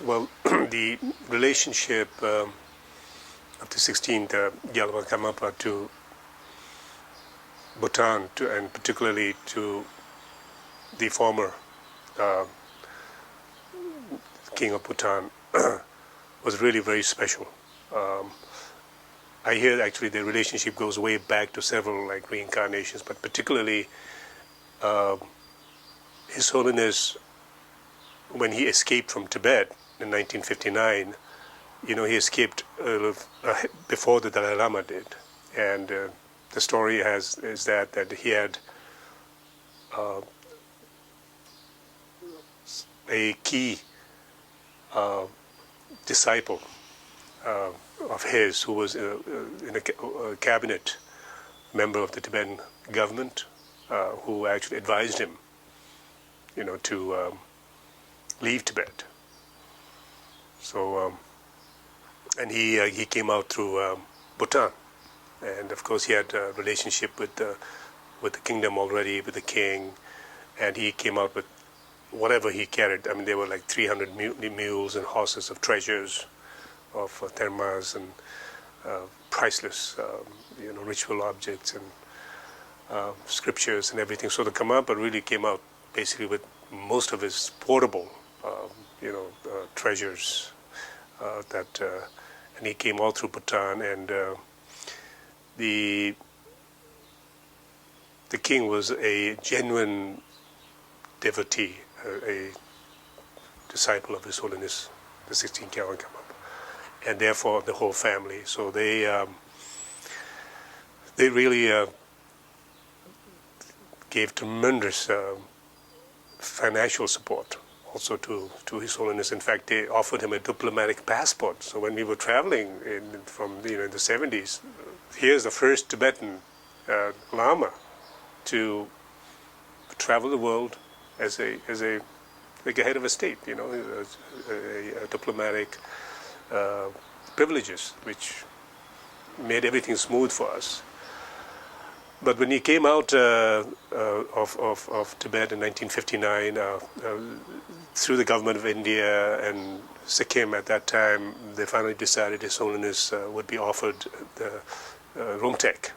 Well, the relationship of the 16th Karmapa to Bhutan, and particularly to the former king of Bhutan, was really very special. I hear actually the relationship goes way back to several like reincarnations, but particularly His Holiness, when he escaped from Tibet in 1959, he escaped before the Dalai Lama did, and the story is that he had a key disciple of his who was in a cabinet member of the Tibetan government, who actually advised him, to leave Tibet. So, and he came out through Bhutan, and of course he had a relationship with the kingdom already, with the king, and he came out with whatever he carried. I mean, there were like 300 mules and horses of treasures, of thermas and priceless, ritual objects and scriptures and everything. So the Karmapa really came out basically with most of his portable, treasures. And he came all through Bhutan, and the king was a genuine devotee, a disciple of His Holiness, the 16th Karmapa, and therefore the whole family. So they really gave tremendous financial support also to His Holiness. In fact, they offered him a diplomatic passport. So when we were traveling in the 70s, here's the first Tibetan Lama to travel the world as a like a head of a state, a diplomatic privileges, which made everything smooth for us. But when he came out of Tibet in 1959, through the government of India and Sikkim at that time, they finally decided His Holiness would be offered the Rumtek,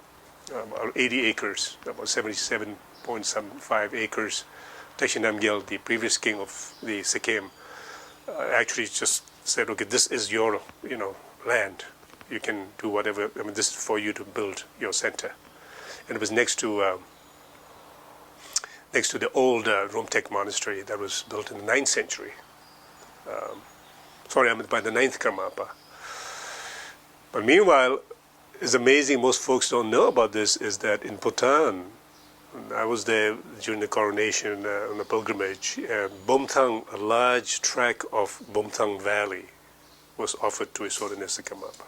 about 80 acres, about 77.75 acres. Tashi Namgyal, the previous king of the Sikkim, actually just said, okay, this is your land. You can do whatever. I mean, this is for you to build your center. And it was next to the old Rumtek Monastery that was built in the 9th century. By the 9th Karmapa. But meanwhile, it's amazing, most folks don't know about this, is that in Bhutan, I was there during the coronation on a pilgrimage, Bomthang, a large tract of Bomthang Valley was offered to His Holiness the Karmapa.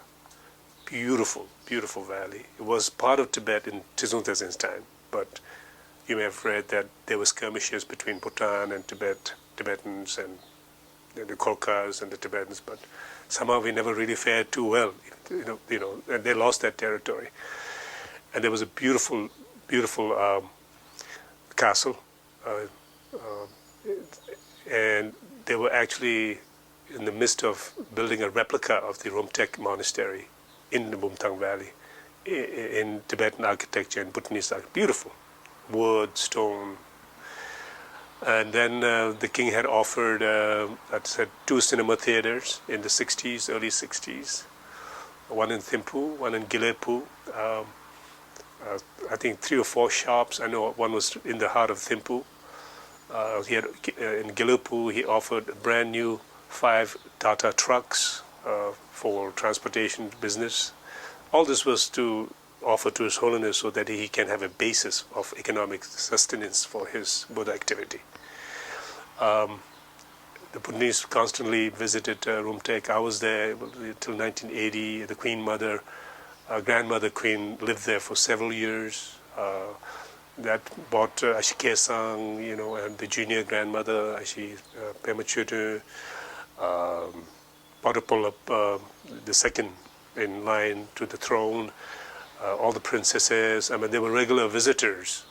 Beautiful, beautiful valley. It was part of Tibet in Tizuntazin's time, but you may have read that there were skirmishes between Bhutan and Tibetans and the Kholkas and the Tibetans, but somehow we never really fared too well, and they lost that territory. And there was a beautiful, beautiful castle, and they were actually in the midst of building a replica of the Rumtek Monastery in the Bomthang Valley, in Tibetan architecture and Bhutanese architecture. Beautiful, wood, stone. And then the king had offered, 2 cinema theaters in the 60s, early 60s. One in Thimphu, one in Gilepu. I think 3 or 4 shops. I know one was in the heart of Thimphu. In Gilepu, he offered a brand new 5 Tata trucks for transportation business. All this was to offer to His Holiness so that he can have a basis of economic sustenance for his Buddha activity. The Bhutanese constantly visited Rumtek. I was there till 1980. The Queen Mother, grandmother Queen, lived there for several years. That bought Achi Tsepal, and the junior grandmother, Achi Tsepal, Padapolap, the second in line to the throne, all the princesses. I mean, they were regular visitors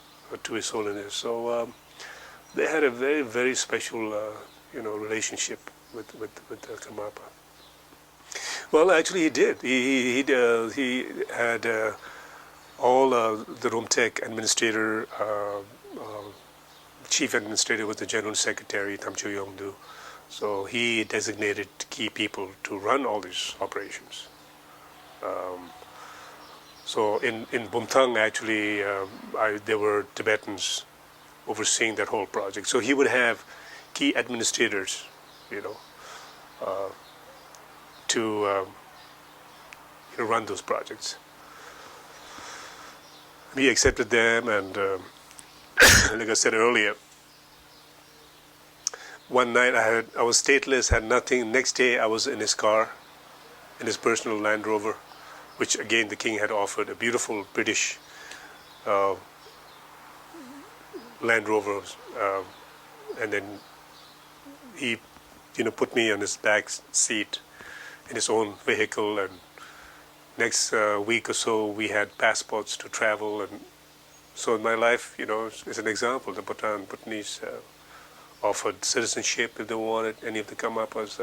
to His Holiness. So they had a very, very special, relationship with the Karmapa. Well, actually, he did. He had all the Rumtek administrator, chief administrator was the general secretary, Tamcho Yongdu. So he designated key people to run all these operations. So in Bumthang, actually, there were Tibetans overseeing that whole project. So he would have key administrators, to run those projects. We accepted them, and like I said earlier, one night I was stateless, had nothing. Next day I was in his car, in his personal Land Rover, which again the king had offered, a beautiful British Land Rover, and then he, put me on his back seat in his own vehicle, and next week or so we had passports to travel. And so in my life, is an example. The Bhutanese offered citizenship if they wanted any of the Karmapa's,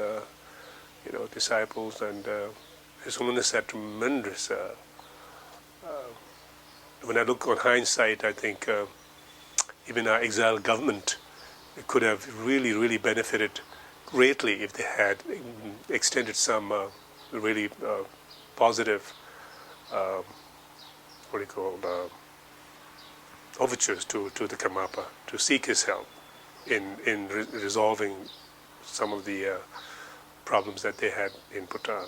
disciples, and His Holiness had tremendous. When I look on hindsight, I think even our exiled government could have really, really benefited greatly if they had extended some really positive, overtures to the Karmapa to seek his help in resolving some of the problems that they had in Bhutan.